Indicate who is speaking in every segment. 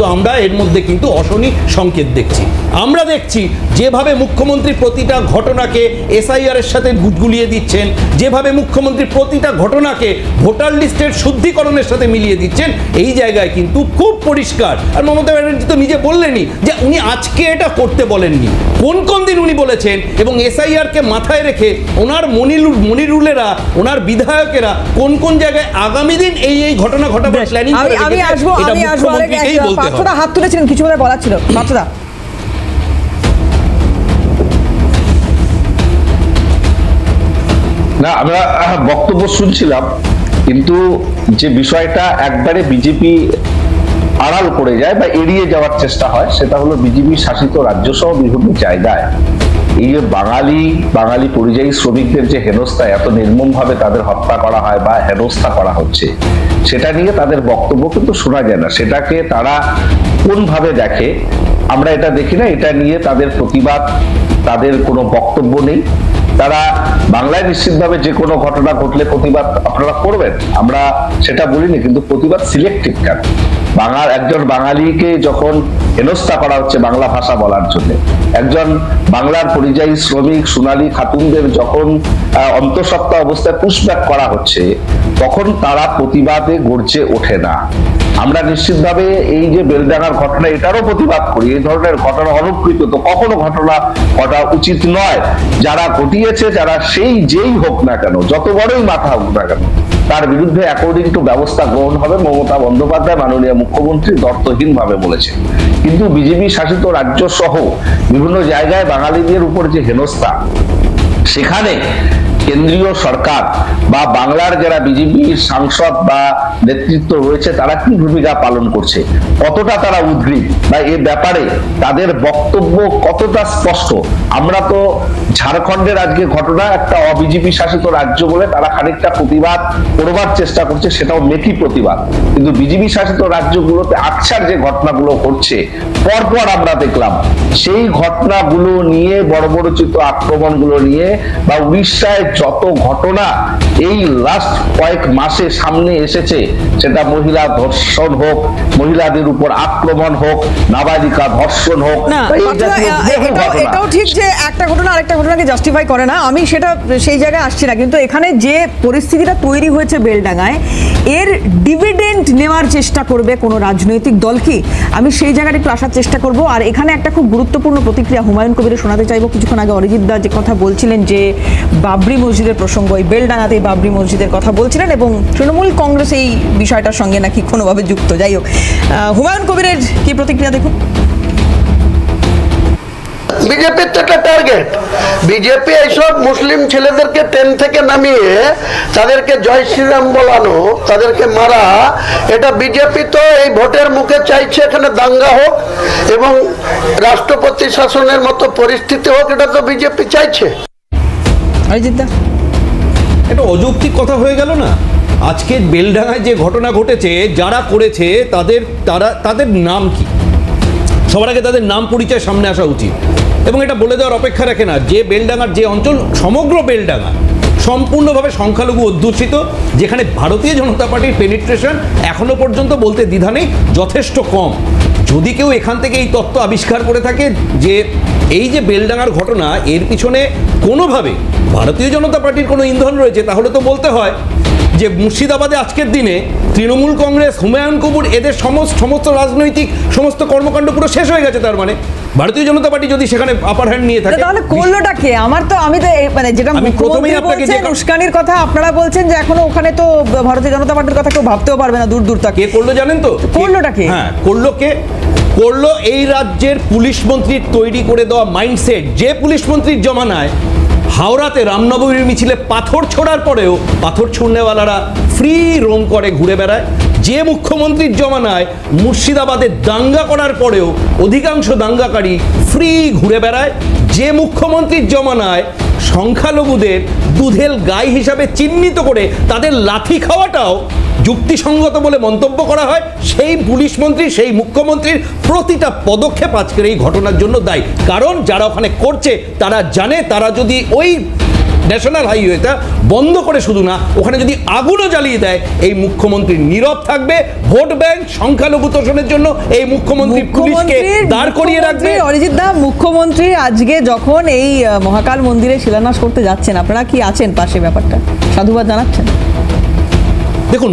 Speaker 1: কিন্তু আমরা এর মধ্যে কিন্তু অশনি সংকেত দেখছি। আমরা দেখছি যেভাবে মুখ্যমন্ত্রী প্রতিটা ঘটনাকে এসআইআর এর সাথে গুলিয়ে দিচ্ছেন, যেভাবে মুখ্যমন্ত্রী প্রতিটা ঘটনাকে ভোটার লিস্টের শুদ্ধিকরণের সাথে মিলিয়ে দিচ্ছেন, এই জায়গায় কিন্তু খুব পরিষ্কার। আর মমতা ব্যানার্জি তো নিজে বললেনই যে উনি আজকে এটা করতে বলেননি, কোন কোন দিন উনি বলেছেন, এবং এসআইআরকে মাথায় রেখে ওনার মনিরুলেরা, ওনার বিধায়কেরা কোন কোন জায়গায় আগামী দিন এই ঘটনা ঘটাবার প্ল্যানিং করে রেখেছে।
Speaker 2: আমি আসবো পার্থদা হাত তুলেছিলেন, কিছু বলার ছিল পার্থদা।
Speaker 3: না, আমরা বক্তব্য শুনছিলাম, কিন্তু যে বিষয়টা একবারে বিজেপি আড়াল করে যায় বা এড়িয়ে যাওয়ার চেষ্টা হয়, সেটা হলো বিজেপি শাসিত রাজ্য সহ বিভিন্ন জায়গায় এই যে বাঙালি পরিযায়ী শ্রমিকদের যে হেনস্থা, এত নির্মম ভাবে তাদের হত্যা করা হয় বা হেনস্থা করা হচ্ছে, সেটা নিয়ে তাদের বক্তব্য কিন্তু শোনা যায় না। সেটাকে তারা কোন ভাবে দেখে আমরা এটা দেখি না, এটা নিয়ে তাদের প্রতিবাদ, তাদের কোনো বক্তব্য নেই। তারা বাংলায় নিশ্চিতভাবে যে কোনো ঘটনা ঘটলে প্রতিবাদ আপনারা করবেন, আমরা সেটা বলিনি, কিন্তু প্রতিবাদ সিলেক্টিভ কেন? একজন বাঙালিকে যখন হেনস্থা করা হচ্ছে বাংলা ভাষা বলার জন্য, একজন বাংলার পরিযায়ী শ্রমিক সোনালী খাতুনদের যখন অন্তঃসত্ত্বা অবস্থায় পুশব্যাক করা হচ্ছে, তখন তারা প্রতিবাদে গর্জে ওঠে না। আমরা নিশ্চিতভাবে এই যে বেলডাঙ্গার ঘটনা, এটারও প্রতিবাদ করি। এই ধরনের ঘটনা অনুকৃত তো কখনো ঘটনা ঘটা উচিত নয়। যারা ঘটিয়েছে, যারা যেই হোক না কেন, যত বড়ই মাথা হোক না কেন, তার বিরুদ্ধে অ্যাকর্ডিং টু ব্যবস্থা গ্রহণ হবে। মমতা বন্দ্যোপাধ্যায় মাননীয় মুখ্যমন্ত্রী দর্থহীন ভাবে বলেছে। কিন্তু বিজেপি শাসিত রাজ্য সহ বিভিন্ন জায়গায় বাঙালিদের উপর যে হেনস্থা, সেখানে কেন্দ্রীয় সরকার বা বাংলার যারা বিজেপি সাংসদ বা নেতৃত্ব রয়েছে, তারা কি ভূমিকা পালন করছে, কতটা তারা উদ্গ্রীব বা এ ব্যাপারে তাদের বক্তব্য কতটা স্পষ্ট। আমরা তো ঝাড়খণ্ডের আজকে ঘটনা, একটা অবিজেপি শাসিত রাজ্য বলে তারা খানিকটা প্রতিবাদ করবার চেষ্টা করছে, সেটাও মেকি প্রতিবাদ। কিন্তু বিজেপি শাসিত রাজ্যগুলোতে আকছার যে ঘটনাগুলো ঘটছে, পরপর আমরা দেখলাম সেই ঘটনাগুলো নিয়ে, বর্বরচিত আক্রমণগুলো নিয়ে, বা উড়িষ্যায় যত ঘটনা এই লাস্ট কয়েক মাসে সামনে এসেছে, সেটা মহিলা ধর্ষণ হোক, মহিলাদের উপর আক্রমণ হোক, নাবালিকা ধর্ষণ হোক,
Speaker 2: এটাও ঠিক যে একটা ঘটনা আরেকটা ঘটনাকে জাস্টিফাই করে না, আমি সেটা সেই জায়গায় আসছি না। কিন্তু এখানে যে পরিস্থিতিটা তৈরি হয়েছে বেলডাঙ্গায়, এর ডিভিডেন্ড নেওয়ার চেষ্টা করবে কোনো রাজনৈতিক দল কি? আমি সেই জায়গাটা একটু আসার চেষ্টা করব। আর এখানে একটা খুব গুরুত্বপূর্ণ প্রতিক্রিয়া হুমায়ুন কবিরের শোনাতে চাইবো। কিছুক্ষণ আগে অরিজিৎ দা যে কথা বলছিলেন, যে বাবরি মসজিদের প্রসঙ্গ, এই বেলডাঙ্গাতে বাবরি মসজিদের কথা বলছিলেন, এবং তৃণমূল কংগ্রেস এই বিষয়টার সঙ্গে নাকি কোনোভাবে যুক্ত। যাই হোক, হুমায়ুন কবিরের কি প্রতিক্রিয়া দেখুন।
Speaker 4: বিজেপির তো একটা টার্গেট, বিজেপি এইসব মুসলিম ছেলেদেরকে ট্রেন থেকে নামিয়ে তাদেরকে জয় শ্রীরাম বলানো, তাদেরকে মারা, এটা বিজেপি তো এই ভোটের মুখে চাইছে এখানে দাঙ্গা হোক এবং রাষ্ট্রপতি শাসনের মতো পরিস্থিতি হোক, এটা তো বিজেপি চাইছে।
Speaker 1: এটা অযৌক্তিক কথা হয়ে গেল না? আজকে বেলডাঙ্গায় যে ঘটনা ঘটেছে, যারা করেছে তাদের নাম কি? সবার আগে তাদের নাম পরিচয় সামনে আসা উচিত, এবং এটা বলে দেওয়ার অপেক্ষা রাখে না যে বেলডাঙ্গার যে অঞ্চল, সমগ্র বেলডাঙ্গা সম্পূর্ণভাবে সংখ্যালঘু অধ্যুষিত, যেখানে ভারতীয় জনতা পার্টির পেনিট্রেশন এখনো পর্যন্ত বলতে দ্বিধা নেই, যথেষ্ট কম। যদি কেউ এখান থেকে এই তত্ত্ব আবিষ্কার করে থাকে যে এই যে বেলডাঙ্গার ঘটনা, এর পিছনে কোনোভাবে ভারতীয় জনতা পার্টির কোনো ইন্ধন রয়েছে, তাহলে তো বলতে হয় যে মুর্শিদাবাদে আজকের দিনে তৃণমূল কংগ্রেস, হুমায়ুন কবির, এদের সমস্ত রাজনৈতিক সমস্ত কর্মকাণ্ড পুরো শেষ হয়ে গেছে। তার মানে ভারতীয় জনতা পার্টি যদি সেখানে আপার হ্যান্ড নিয়ে থাকে, তাহলে
Speaker 2: করলোটা কে? আমি তো মানে যেটা প্রথমেই আপনাকে যে উস্কানির কথা আপনারা বলছেন, যে এখনো ওখানে তো ভারতীয় জনতা পার্টির কথা কেউ ভাবতেও পারবে না, দূর তা।
Speaker 1: কে করলো জানেন তো?
Speaker 2: করলোটা কে?
Speaker 1: হ্যাঁ, করলো এই রাজ্যের পুলিশ মন্ত্রীর তৈরি করে দেওয়া মাইন্ডসেট। যে পুলিশ মন্ত্রীর জমানায় হাওড়াতে রামনবমীর মিছিলে পাথর ছোড়ার পরেও পাথর ছুঁড়নেওয়ালারা ফ্রি রোম করে ঘুরে বেড়ায়, যে মুখ্যমন্ত্রীর জমানায় মুর্শিদাবাদে দাঙ্গা করার পরেও অধিকাংশ দাঙ্গাকারী ফ্রি ঘুরে বেড়ায়, যে মুখ্যমন্ত্রীর জমানায় সংখ্যালঘুদের দুধেল গাই হিসাবে চিহ্নিত করে তাদের লাথি খাওয়াটাও যুক্তিসঙ্গত বলে মন্তব্য করা হয়, সেই পুলিশ মন্ত্রী, সেই মুখ্যমন্ত্রীর প্রতিটা পদক্ষেপ আজকের এই ঘটনার জন্য দায়ী। কারণ যারা ওখানে করছে তারা জানে, তারা যদি ওই ন্যাশনাল হাইওয়েটা বন্ধ করে শুধু না, ওখানে যদি আগুনও জ্বালিয়ে দেয়, এই মুখ্যমন্ত্রী নীরব থাকবে। ভোট ব্যাংক সংখ্যালঘু তোষণের জন্য এই মুখ্যমন্ত্রী পুলিশকে দাঁড় করিয়ে রাখবে।
Speaker 2: অরিজিৎ দা, মুখ্যমন্ত্রী আজকে যখন এই মহাকাল মন্দিরে শিলান্যাস করতে যাচ্ছেন, আপনারা কি আছেন পাশে, ব্যাপারটা সাধুবাদ জানাচ্ছেন?
Speaker 1: দেখুন,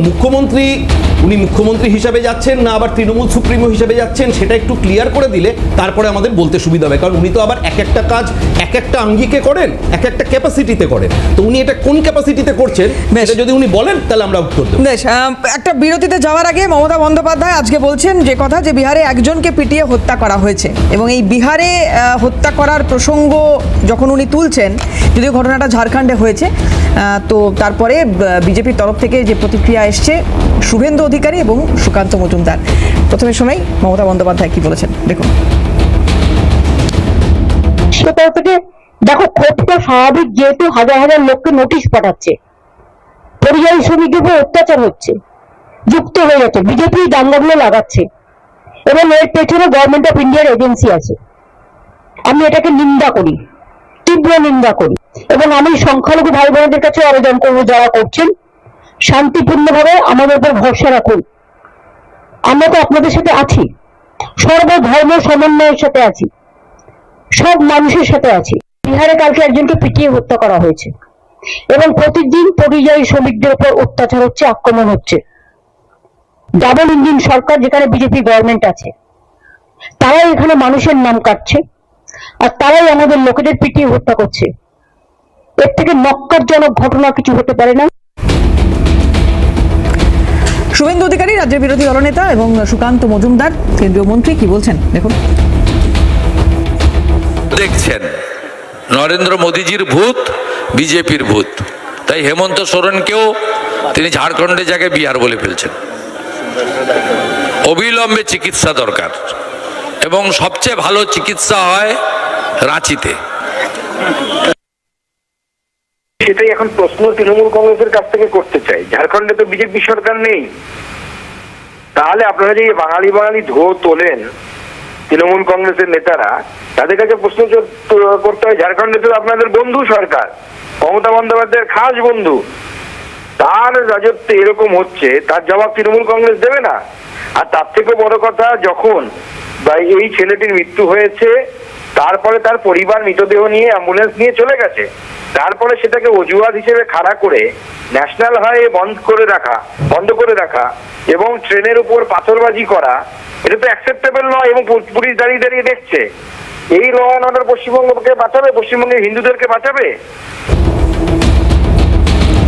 Speaker 1: উনি মুখ্যমন্ত্রী হিসাবে যাচ্ছেন না আবার তৃণমূল সুপ্রিমো হিসাবে যাচ্ছেন, সেটা একটু ক্লিয়ার করে দিলে তারপরে আমাদের বলতে সুবিধা হবে। কারণ উনি তো আবার এক একটা কাজ এক একটা আঙ্গিকে করেন, এক একটা ক্যাপাসিটিতে করেন। তো উনি এটা কোন ক্যাপাসিটিতে করছেন সেটা যদি উনি বলেন তাহলে আমরা উত্তর দেব।
Speaker 2: বেশ, একটা বিরতিতে যাওয়ার আগে মমতা বন্দ্যোপাধ্যায় আজকে বলছেন যে কথা, যে বিহারে একজনকে পিটিয়ে হত্যা করা হয়েছে, এবং এই বিহারে হত্যা করার প্রসঙ্গ যখন উনি তুলছেন, যদিও ঘটনাটা ঝাড়খণ্ডে হয়েছে, তো তারপরে বিজেপির তরফ থেকে যে প্রতিক্রিয়া এসছে শুভেন্দু অধিকারী এবং সুকান্ত মজুমদার। প্রথমে শোনাই মমতা বন্দ্যোপাধ্যায় কি বলেছেন, দেখুন।
Speaker 5: সেটা থেকে দেখো, ক্ষোভটা স্বাভাবিক, যেহেতু হাজার হাজার লোককে নোটিশ পাঠাচ্ছে, পরিযায়ী শ্রমিকদের উপর অত্যাচার হচ্ছে, যুক্ত হয়ে যাচ্ছে, বিজেপি দাঙ্গাগুলো লাগাচ্ছে, এবং এর পেছনে গভর্নমেন্ট অফ ইন্ডিয়ার এজেন্সি আছে। আমি এটাকে নিন্দা করি, তীব্র নিন্দা করি, এবং আমি সংখ্যালঘু ভাই বোনদের কাছে আবেদন করবো, যারা করছেন শান্তিপূর্ণভাবে আমাদের উপর ভরসা রাখুন। আমরা তো আপনাদের সাথে আছি, সর্বধর্ম সমন্বয়ের সাথে আছি, সব মানুষের সাথে আছি। বিহারে কালকে একজনকে পিটিয়ে হত্যা করা হয়েছে, এবং প্রতিদিন পরিযায়ী শ্রমিকদের উপর অত্যাচার হচ্ছে, আক্রমণ হচ্ছে। ডাবল ইঞ্জিন সরকার, যেখানে বিজেপি গভর্নমেন্ট আছে, তারাই এখানে মানুষের নাম কাটছে, আর তারাই আমাদের লোকেদের পিটিয়ে হত্যা করছে। এর থেকে নক্কারজনক ঘটনা কিছু হতে পারে না।
Speaker 2: শুভেন্দু অধিকারী রাজ্যের বিরোধী দলনেতা এবং সুকান্ত মজুমদার কেন্দ্রীয় মন্ত্রী কি বলছেন, দেখুন।
Speaker 6: দেখছেন নরেন্দ্র মোদীজির ভূত বিজেপির ভূত, তাই হেমন্ত সোরেনকেও তিনি ঝাড়খণ্ডে জায়গায় বিহার বলে ফেলছেন। অবিলম্বে চিকিৎসা দরকার, এবং সবচেয়ে ভালো চিকিৎসা হয় রাঁচিতে।
Speaker 7: সেটাই এখন প্রশ্ন তৃণমূল কংগ্রেসের কাছ থেকে করতে চাই। ঝাড়খণ্ডে তো বিজেপি সরকার নেই, তাহলে আপনারা যে বাঙালি বাঙালি ঢো তোলেন তৃণমূল কংগ্রেসের নেতারা, তাদের কাছে প্রশ্ন করতে হয়, ঝাড়খণ্ডে তো আপনাদের বন্ধু সরকার, মমতা বন্দ্যোপাধ্যায়ের খাস বন্ধু, তার রাজত্বে এরকম হচ্ছে, তার জবাব তৃণমূল কংগ্রেস দেবে না? আর তার থেকে বড় কথা, যখন এই ছেলেটির মৃত্যু হয়েছে, তারপরে তার পরিবার মৃতদেহ নিয়ে অ্যাম্বুলেন্স নিয়ে চলে গেছে, তারপরে সেটাকে অজুহাত হিসেবে খাড়া করে ন্যাশনাল হাইওয়ে বন্ধ করে রাখা এবং ট্রেনের উপর পাথরবাজি করা, এটা তো অ্যাকসেপ্টেবল নয়। এবং পুলিশ দাঁড়িয়ে দাঁড়িয়ে দেখছে। এই ল অ্যান্ড অর্ডার পশ্চিমবঙ্গকে বাঁচাবে? পশ্চিমবঙ্গের হিন্দুদেরকে বাঁচাবে?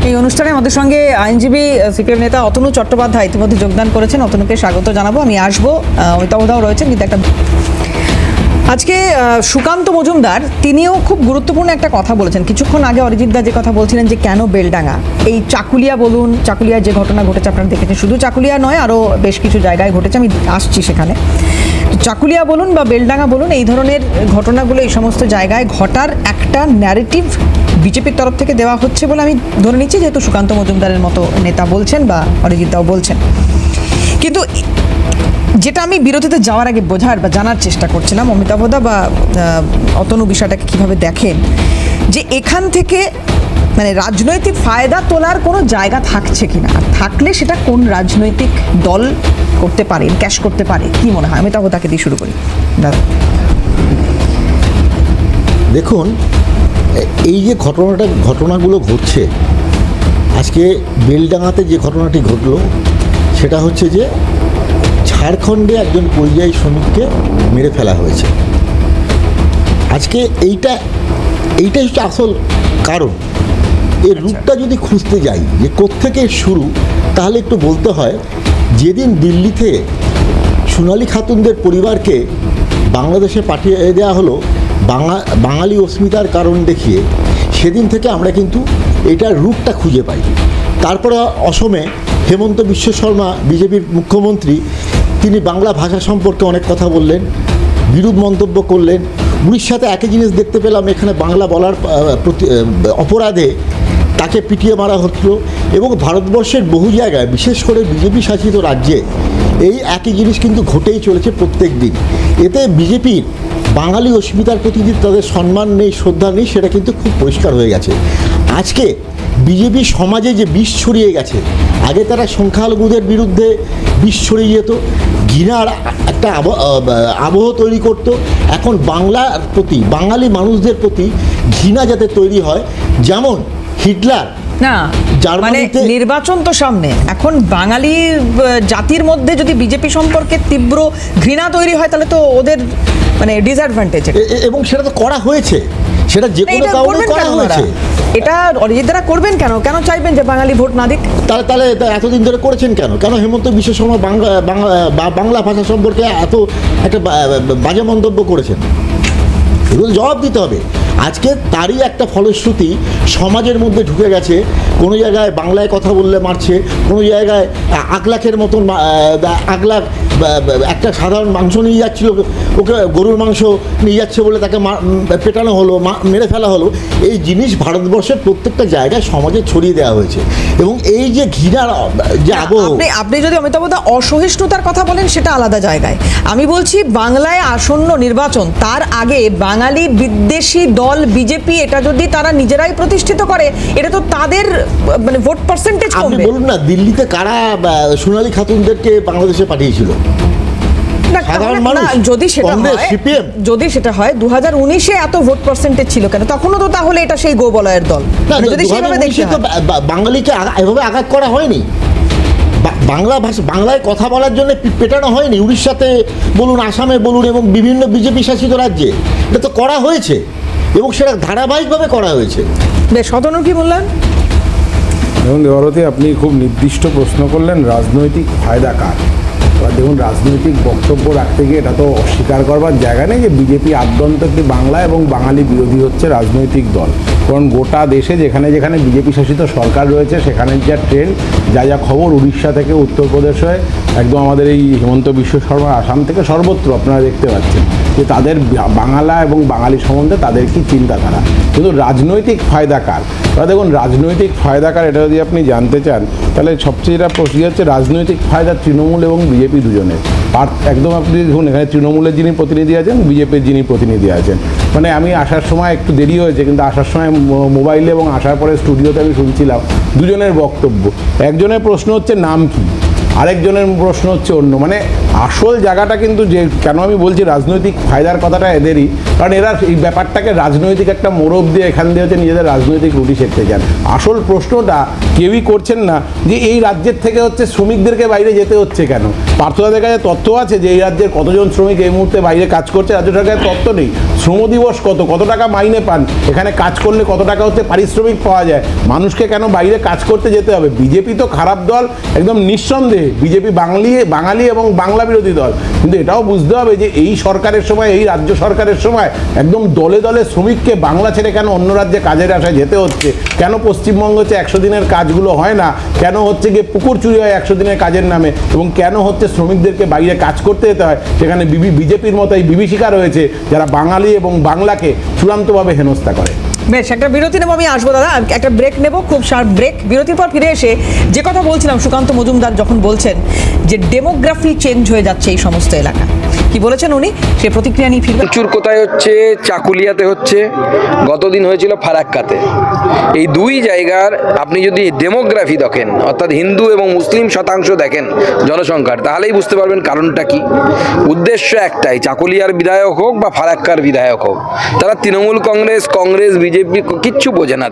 Speaker 2: এই অনুষ্ঠানে আমাদের সঙ্গে আইনজীবী সিপিএম নেতা অতনু চট্টোপাধ্যায় ইতিমধ্যে যোগদান করেছেন। অতনুকে স্বাগত জানাবো। আমি আসবো, অমিতাভদাও রয়েছেন, কিন্তু একটা আজকে সুকান্ত মজুমদার তিনিও খুব গুরুত্বপূর্ণ একটা কথা বলেছেন। কিছুক্ষণ আগে অরিজিৎ দা যে কথা বলছিলেন যে কেন বেলডাঙ্গা, এই চাকুলিয়া বলুন, চাকুলিয়ার যে ঘটনা ঘটেছে আপনারা দেখেছেন, শুধু চাকুলিয়া নয় আরও বেশ কিছু জায়গায় ঘটেছে, আমি আসছি সেখানে। চাকুলিয়া বলুন বা বেলডাঙ্গা বলুন, এই ধরনের ঘটনাগুলো এই সমস্ত জায়গায় ঘটার একটা ন্যারেটিভ বিজেপির তরফ থেকে দেওয়া হচ্ছে বলে আমি ধরে নিচ্ছি, যেহেতু সুকান্ত মজুমদারের মতো নেতা বলছেন বা অরিজিৎ দাও বলছেন। কিন্তু যেটা আমি বিরতিতে যাওয়ার আগে বোঝার বা জানার চেষ্টা করছিলাম, অমিতাভদা বা অতনু বিষয়টাকে কিভাবে দেখেন, যে এখান থেকে মানে রাজনৈতিক ফায়দা তোলার কোনো জায়গা থাকছে কিনা, আর থাকলে সেটা কোন রাজনৈতিক দল করতে পারে, ক্যাশ করতে পারে, কি মনে হয়? অমিতাভদাকে দিয়ে শুরু করি দাদা।
Speaker 8: দেখুন, এই যে ঘটনাগুলো ঘটছে, আজকে বেলডাঙ্গাতে যে ঘটনাটি ঘটলো সেটা হচ্ছে যে ঝাড়খণ্ডে একজন পরিযায়ী শ্রমিককে মেরে ফেলা হয়েছে। আজকে এইটাই হচ্ছে আসল কারণ। এর রূপটা যদি খুঁজতে যাই যে কোত্থেকে শুরু, তাহলে একটু বলতে হয়, যেদিন দিল্লিতে সোনালী খাতুনদের পরিবারকে বাংলাদেশে পাঠিয়ে দেওয়া হলো বাঙালি অস্মিতার কারণ দেখিয়ে, সেদিন থেকে আমরা কিন্তু এটার রূপটা খুঁজে পাই। তারপরে অসমে হেমন্ত বিশ্ব শর্মা বিজেপির মুখ্যমন্ত্রী, তিনি বাংলা ভাষা সম্পর্কে অনেক কথা বললেন, বিরূপ মন্তব্য করলেন। উড়িষ্যাতে একই জিনিস দেখতে পেলাম, এখানে বাংলা বলার অপরাধে তাকে পিটিয়ে মারা হচ্ছিল। এবং ভারতবর্ষের বহু জায়গায়, বিশেষ করে বিজেপি শাসিত রাজ্যে এই একই জিনিস কিন্তু ঘটেই চলেছে প্রত্যেক দিন। এতে বিজেপির বাঙালি অস্মিতার প্রতি যে তাদের সম্মান নেই, শ্রদ্ধা নেই, সেটা কিন্তু খুব পরিষ্কার হয়ে গেছে। আজকে বিজেপি সমাজে যে বিষ ছড়িয়ে গেছে, আগে তারা সংখ্যালঘুদের বিরুদ্ধে বিষ ছড়িয়ে যেত, ঘৃণার একটা আবহ তৈরি করত। এখন বাংলার প্রতি, বাঙালি মানুষদের প্রতি ঘৃণা যাতে তৈরি হয়, যেমন হিটলার
Speaker 2: না মানে
Speaker 8: জার্মানিতে
Speaker 2: নির্বাচন তো সামনে, এখন বাঙালি জাতির মধ্যে যদি বিজেপি সম্পর্কে তীব্র ঘৃণা তৈরি হয় তাহলে তো ওদের মানে ডিসঅ্যাডভান্টেজ।
Speaker 8: এবং সেটা তো করা হয়েছে, সেটা যে কোনো কারণে করা হয়েছে।
Speaker 2: এটা অরিজিৎ দ্বারা করবেন কেন? কেন চাইবেন যে বাঙালি ভোট না দিক?
Speaker 8: তাহলে এতদিন ধরে করেছেন কেন? কেন হেমন্ত বিশ্ব শর্মা বাংলা ভাষা সম্পর্কে এত একটা বাজে মন্তব্য করেছেন? এগুলো জবাব দিতে হবে। আজকে তারই একটা ফলশ্রুতি সমাজের মধ্যে ঢুকে গেছে। কোনো জায়গায় বাংলায় কথা বললে মারছে, কোনো জায়গায় আকলাখের মতন আকলাখ একটা সাধারণ মাংস নিয়ে যাচ্ছিল, ওকে গরুর মাংস নিয়ে যাচ্ছে বলে তাকে পেটানো হলো, মেরে ফেলা হলো। এই জিনিস ভারতবর্ষের প্রত্যেকটা জায়গায় সমাজে ছড়িয়ে দেওয়া হয়েছে। এবং এই যে ঘৃণার যে আবহ,
Speaker 2: আপনি যদি অমিতাভ দা অসহিষ্ণুতার কথা বলেন সেটা আলাদা জায়গায়, আমি বলছি বাংলায় আসন্ন নির্বাচন, তার আগে বাঙালি বিদ্বেষী দল বিজেপি এটা যদি তারা নিজেরাই প্রতিষ্ঠিত করে, এটা তো তাদের মানে ভোট পার্সেন্টেজ
Speaker 8: আপনি
Speaker 2: কমবে।
Speaker 8: বলুন না, দিল্লিতে কারা সোনালী খাতুনদেরকে বাংলাদেশে পাঠিয়েছিল? সাধারণ মানুষ,
Speaker 2: যদি সেটা হয় 2019-এ এত ভোট পার্সেন্টেজ ছিল কেন? তখনও তো তাহলে এটা সেই গোবলয়ের দল। যদি সেভাবে দেখি তো
Speaker 8: বাঙালিকে এভাবে আঘাত করা হয়নি, বাংলা ভাষা বাংলায় কথা বলার জন্য পেটানো হয়নি। উড়িষ্যাতে বলুন, আসামে বলুন, এবং বিভিন্ন বিজেপি শাসিত রাজ্যে এটা তো করা হয়েছে, এবং সেটা ধারাবাহিকভাবে করা হয়েছে।
Speaker 2: বেশ, শতনু কি বললেন?
Speaker 9: দেখুন দেবারতী, আপনি খুব নির্দিষ্ট প্রশ্ন করলেন, রাজনৈতিক ফায়দা কার। এবার দেখুন, রাজনৈতিক বক্তব্য রাখতে গিয়ে এটা তো অস্বীকার করবার জায়গা নেই যে বিজেপি আদ্যন্ত একটি বাংলা এবং বাঙালি বিরোধী হচ্ছে রাজনৈতিক দল। কারণ গোটা দেশে যেখানে যেখানে বিজেপি শাসিত সরকার রয়েছে সেখানে যা ট্রেন্ড, যা খবর উড়িষ্যা থেকে উত্তরপ্রদেশ হয়ে একদম আমাদের এই হেমন্ত বিশ্ব শর্মা আসাম থেকে সর্বত্র আপনারা দেখতে পাচ্ছেন যে তাদের বাংলা এবং বাঙালি সম্বন্ধে তাদের কি চিন্তাধারা। কিন্তু রাজনৈতিক ফায়দা কার? এবার দেখুন, রাজনৈতিক ফায়দা কার এটা যদি আপনি জানতে চান তাহলে সবচেয়ে যেটা প্রশ্ন হচ্ছে রাজনৈতিক ফায়দা তৃণমূল এবং বিজেপি দুজনের। আর একদম আপনি দেখুন, এখানে তৃণমূলের যিনি প্রতিনিধি আছেন, বিজেপির যিনি প্রতিনিধি আছেন। মানে আমি আসার সময় একটু দেরি হয়েছে, কিন্তু আসার সময় মোবাইলে এবং আসার পরে স্টুডিওতে আমি শুনছিলাম দুজনের বক্তব্য। একজনের প্রশ্ন হচ্ছে নাম কি, আরেকজনের প্রশ্ন হচ্ছে অন্য। মানে আসল জায়গাটা কিন্তু যে কেন আমি বলছি রাজনৈতিক ফায়দার কথাটা এদেরই, কারণ এরা এই ব্যাপারটাকে রাজনৈতিক একটা মোড়ক দিয়ে এখান দিয়ে হচ্ছে নিজেদের রাজনৈতিক রুটি সেঁকতে চান। আসল প্রশ্নটা কেউই করছেন না যে এই রাজ্যের থেকে হচ্ছে শ্রমিকদেরকে বাইরে যেতে হচ্ছে কেন। পার্থদাদের কাছে তথ্য আছে যে এই রাজ্যের কতজন শ্রমিক এই মুহূর্তে বাইরে কাজ করছে, রাজ্য সরকারের তথ্য নেই। শ্রম দিবস কত টাকা মাইনে পান, এখানে কাজ করলে কত টাকা হচ্ছে পারিশ্রমিক পাওয়া যায়, মানুষকে কেন বাইরে কাজ করতে যেতে হবে? বিজেপি তো খারাপ দল একদম নিঃসন্দেহে, বিজেপি বাঙালি এবং বাংলা বিরোধী দল। কিন্তু এটাও বুঝতে হবে যে এই সরকারের সময়, এই রাজ্য সরকারের সময় একদম দলে দলে শ্রমিককে বাংলা ছেড়ে কেন অন্য রাজ্যে কাজের আশায় যেতে হচ্ছে, কেন পশ্চিমবঙ্গ হচ্ছে 100 দিনের কাজগুলো হয় না, কেন হচ্ছে গিয়ে পুকুর চুরি হয় 100 দিনের কাজের নামে, এবং কেন হচ্ছে শ্রমিকদেরকে বাইরে কাজ করতে যেতে হয়, সেখানে বিজেপির মতো এই বিভীষিকা রয়েছে যারা বাঙালি এবং বাংলাকে চূড়ান্তভাবে হেনস্থা করে।
Speaker 2: বেশ, একটা বিরতি নেব, আমি আসবো দাদা, একটা ব্রেক নেব, খুব শার্প ব্রেক। বিরতির পর ফিরে এসে যে কথা বলছিলাম, সুকান্ত মজুমদার যখন বলছেন যে ডেমোগ্রাফি চেঞ্জ হয়ে যাচ্ছে এই সমস্ত এলাকা, কি বলেছেন উনি, সে প্রতিক্রিয়া নিয়ে ফিরবেন।
Speaker 10: প্রচুর কোথায় হচ্ছে, চাকুলিয়াতে হচ্ছে, গতদিন হয়েছিল ফারাক্কাতে। এই দুই জায়গার আপনি যদি ডেমোগ্রাফি দেখেন, অর্থাৎ হিন্দু এবং মুসলিম শতাংশ দেখেন জনসংখ্যার, তাহলেই বুঝতে পারবেন কারণটা কি। উদ্দেশ্য একটাই, চাকুলিয়ার বিধায়ক হোক বা ফারাক্কার বিধায়ক হোক, তারা তৃণমূল কংগ্রেস বিজেপি কিচ্ছু বোঝে না।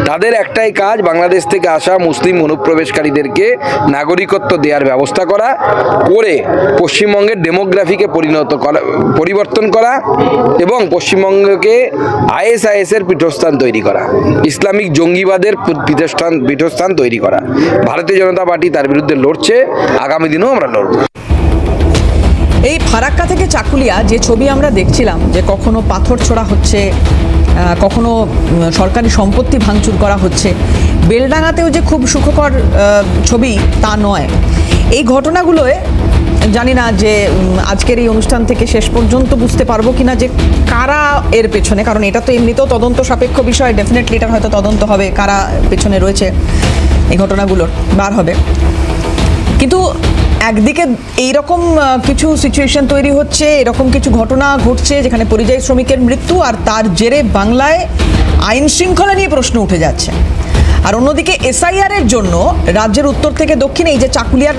Speaker 10: তাদের একটাই কাজ, বাংলাদেশ থেকে আসা মুসলিম অনুপ্রবেশকারীদেরকে নাগরিকত্ব দেওয়ার ব্যবস্থা করা, করে পশ্চিমবঙ্গের ডেমোগ্রাফিকে পরিবর্তন করা এবং পশ্চিমবঙ্গকে ISIS-এর পীঠস্থান তৈরি করা, ইসলামিক জঙ্গিবাদের পীঠস্থান তৈরি করা। ভারতীয় জনতা পার্টি তার বিরুদ্ধে লড়ছে, আগামী দিনেও আমরা লড়ব।
Speaker 2: এই ফারাক্কা থেকে চাকুলিয়া যে ছবি আমরা দেখছিলাম, যে কখনো পাথর ছোড়া হচ্ছে, কখনো সরকারি সম্পত্তি ভাঙচুর করা হচ্ছে, বেলডাঙাতেও যে খুব সুখকর ছবি তা নয়। এই ঘটনাগুলোয় জানি না যে আজকের এই অনুষ্ঠান থেকে শেষ পর্যন্ত বুঝতে পারবো কিনা যে কারা এর পেছনে, কারণ এটা তো এমনিতেও তদন্ত সাপেক্ষ বিষয়, ডেফিনেটলি এটার হয়তো তদন্ত হবে, কারা পেছনে রয়েছে এই ঘটনাগুলোর বার হবে। কিন্তু একদিকে এইরকম কিছু সিচুয়েশন তৈরি হচ্ছে, এরকম কিছু ঘটনা ঘটছে যেখানে পরিযায়ী শ্রমিকের মৃত্যু, আর তার জেরে বাংলায় আইন শৃঙ্খলা নিয়ে প্রশ্ন উঠে যাচ্ছে। আর অন্যদিকে এসআইআর এর জন্য রাজ্যের উত্তর থেকে দক্ষিণে এই যে চাকুলিয়ার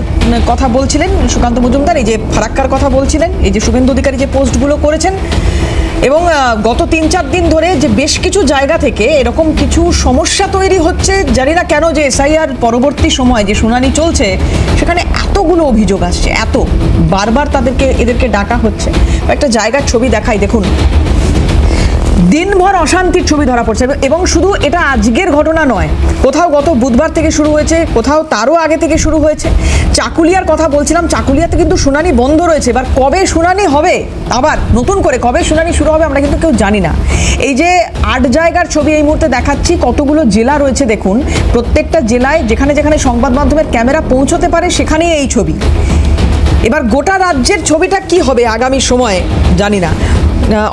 Speaker 2: কথা বলছিলেন সুকান্ত মজুমদার, এই যে ফারাক্কার কথা বলছিলেন, এই যে শুভেন্দু অধিকারী যে পোস্টগুলো করেছেন, এবং গত 3-4 দিন ধরে যে বেশ কিছু জায়গা থেকে এরকম কিছু সমস্যা তৈরি হচ্ছে, জানি না কেন, যে এসআইআর পরবর্তী সময় যে শুনানি চলছে সেখানে এতগুলো অভিযোগ আসছে, এত বারবার এদেরকে ডাকা হচ্ছে। একটা জায়গার ছবি দেখাই, দেখুন, দিনভর অশান্তির ছবি ধরা পড়ছে। এবং শুধু এটা আজকের ঘটনা নয়, কোথাও গত বুধবার থেকে শুরু হয়েছে, কোথাও তারও আগে থেকে শুরু হয়েছে। চাকুলিয়ার কথা বলছিলাম, চাকুলিয়াতে কিন্তু শুনানি বন্ধ রয়েছে। এবার কবে শুনানি হবে, আবার নতুন করে কবে শুনানি শুরু হবে আমরা কিন্তু কেউ জানি না। এই যে 8 জায়গার ছবি এই মুহূর্তে দেখাচ্ছি, কতগুলো জেলা রয়েছে দেখুন, প্রত্যেকটা জেলায় যেখানে যেখানে সংবাদ মাধ্যমের ক্যামেরা পৌঁছতে পারে সেখানেই এই ছবি। এবার গোটা রাজ্যের ছবিটা কি হবে আগামী সময়ে জানি না।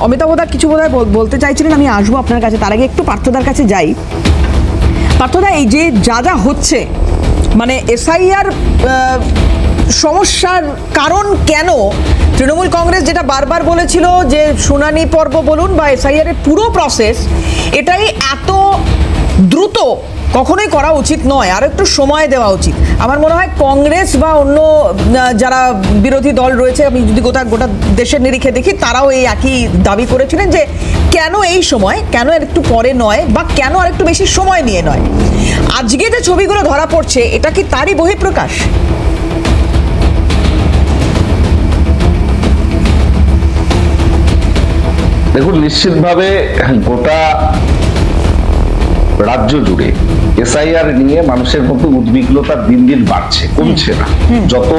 Speaker 2: অমিতাভদা কিছু বোধহয় বলতে চাইছিলেন, আমি আসবো আপনার কাছে, তার আগে একটু পার্থদার কাছে যাই। পার্থদা, এই যে যা হচ্ছে, মানে এসআইআর সমস্যার কারণ কেন? তৃণমূল কংগ্রেস যেটা বারবার বলেছিল যে শুনানি পর্ব বলুন বা এসআইআর এর পুরো প্রসেস, এটাই এত দ্রুত কখনোই করা উচিত নয়, আর একটু সময় দেওয়া উচিত। আমার মনে হয় কংগ্রেস বা অন্য যারা বিরোধী দল রয়েছে, আমি যদি গোটা দেশের নিরিখে দেখি, তারাও এই একই দাবি করেছিলেন যে কেন এই সময়, কেন একটু পরে নয়, বা কেন আর একটু বেশি সময় নিয়ে নয়। আজকে যে ছবিগুলো ধরা পড়ছে, এটা কি তারই বহিঃপ্রকাশ?
Speaker 3: দেখুন, নিশ্চিতভাবে গোটা রাজ্য জুড়ে এসআইআর নিয়ে মানুষের মধ্যে উদ্বিগ্নতা দিন দিন বাড়ছে, কমছে না। যত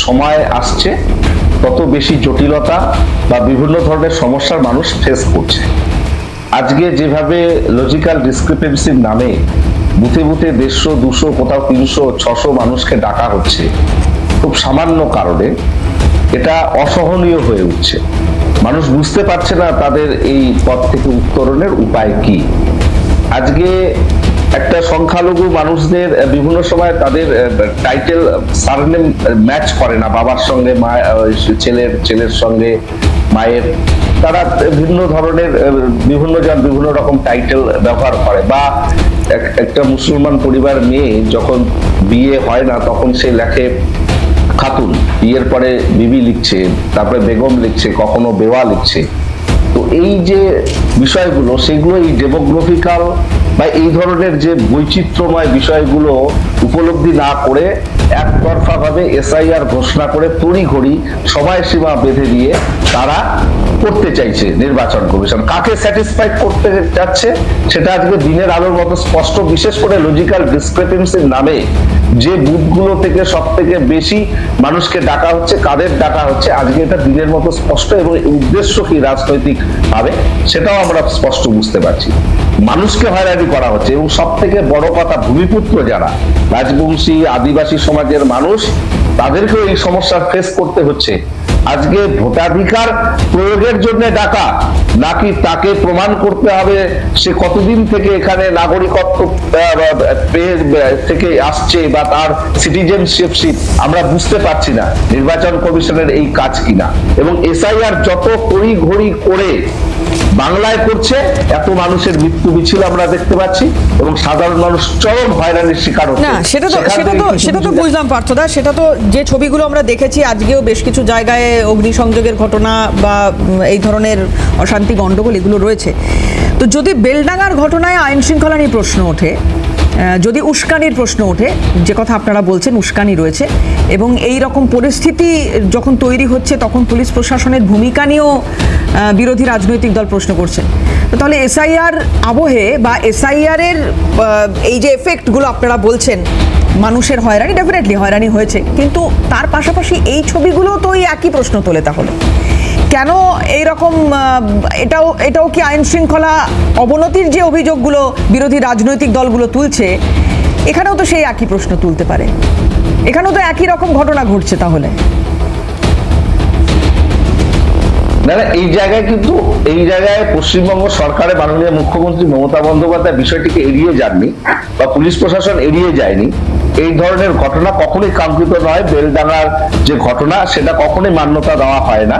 Speaker 3: সময় আসছে তত বেশি জটিলতা বা বিভিন্ন ধরনের সমস্যার মানুষ ফেস করছে। আজকে যেভাবে লজিক্যাল ডিসক্রিপেন্সির নামে বুথে বুথে 150, 200, কোথাও 300, 600 মানুষকে ডাকা হচ্ছে খুব সামান্য কারণে, এটা অসহনীয় হয়ে উঠছে। মানুষ বুঝতে পারছে না তাদের এই পথ থেকে উত্তরণের উপায় কি। আজকে একটা সংখ্যালঘু মানুষদের বিভিন্ন সময় তাদের টাইটেল সারনেম ম্যাচ করে না, বাবার সঙ্গে মা, ছেলের সঙ্গে মায়ের, তারা ভিন্ন ধরনের বিভিন্ন জন বিভিন্ন রকম টাইটেল ব্যবহার করে। বা একটা মুসলমান পরিবার মেয়ে যখন বিয়ে হয় না, তখন সে লেখে খাতুন, বিয়ের পরে বিবি লিখছে, তারপরে বেগম লিখছে, কখনো বেওয়া লিখছে। তো এই যে বিষয়গুলো, সেগুলো এই ডেমোগ্রাফিক্যাল বা এই ধরনের যে বৈচিত্র্যময় বিষয়গুলো উপলব্ধি না করে একতরফা ভাবে এসআইআর ঘোষণা করে তড়িঘড়ি সময়সীমা বেঁধে দিয়ে তারা করতে চাইছে নির্বাচন কমিশন। কাকে স্যাটিসফাইড করতে যাচ্ছে সেটা আজকে দিনের আলোর মতো স্পষ্ট, বিশেষ করে লজিক্যাল ডিসক্রিপেন্সির নামে যে বুথগুলো থেকে সব থেকে বেশি মানুষকে ডাকা হচ্ছে, কাদের ডাকা হচ্ছে, আজকে এটা দিনের মতো স্পষ্ট। এবং উদ্দেশ্য কি রাজনৈতিক ভাবে সেটাও আমরা স্পষ্ট বুঝতে পারছি। মানুষকে হয়রানি করা হচ্ছে, এবং সব থেকে বড় কথা, ভূমিপুত্র যারা রাজবংশী আদিবাসী সমাজের মানুষ, তাদেরকেও এই সমস্যা ফেস করতে হচ্ছে। আজকে ভোটাধিকার প্রয়োগের জন্য ডাকা, নাকি তাকে প্রমাণ করতে হবে সে কতদিন থেকে এখানে নাগরিকত্ব থেকে আসছে বা তার সিটিজেনশিপ, আমরা বুঝতে পারছি না নির্বাচন কমিশনের এই কাজ কিনা। এবং এসআইআর যত তড়িঘড়ি করে বাংলায় করছে, এত মানুষের মৃত্যু মিছিল আমরা দেখতে পাচ্ছি, এবং সাধারণ মানুষ চরম হয়রানির শিকার হচ্ছে।
Speaker 2: না, সেটা তো বুঝলাম পার্থদা, সেটা তো যে ছবিগুলো আমরা দেখেছি, আজকেও বেশ কিছু জায়গায় অগ্নিসংযোগের ঘটনা বা এই ধরনের অশান্তি গন্ডগোল এগুলো রয়েছে। তো যদি বেলডাঙ্গার ঘটনায় আইন শৃঙ্খলা নিয়ে প্রশ্ন ওঠে, যদি উস্কানির প্রশ্ন ওঠে, যে কথা আপনারা বলছেন উস্কানি রয়েছে, এবং এই রকম পরিস্থিতি যখন তৈরি হচ্ছে, তখন পুলিশ প্রশাসনের ভূমিকা নিয়েও বিরোধী রাজনৈতিক দল প্রশ্ন করছে। তাহলে এসআইআর আবহে বা এসআইআর এর এই যে এফেক্টগুলো আপনারা বলছেন, মানুষের হয়রানি, ডেফিনেটলি হয়রানি হয়েছে, কিন্তু তার পাশাপাশি এই ছবিগুলো তো এই একই প্রশ্ন তোলে। তাহলে কেন এইরকম, এটাও কি আইন শৃঙ্খলা অবনতির যে অভিযোগগুলো বিরোধী রাজনৈতিক দলগুলো তুলছে, এখানেও তো সেই একই প্রশ্ন তুলতে পারে, এখানেও তো একই রকম ঘটনা ঘটছে। তাহলে
Speaker 3: না, এই জায়গায় পশ্চিমবঙ্গ সরকারের মাননীয় মুখ্যমন্ত্রী মমতা বন্দ্যোপাধ্যায় বিষয়টিকে এড়িয়ে যাননি, বা পুলিশ প্রশাসন এড়িয়ে যায়নি। এই ধরনের ঘটনা কখনোই কাঙ্ক্ষিত নয়। বেলডাঙ্গার যে ঘটনা সেটা কখনোই মান্যতা দেওয়া হয় না,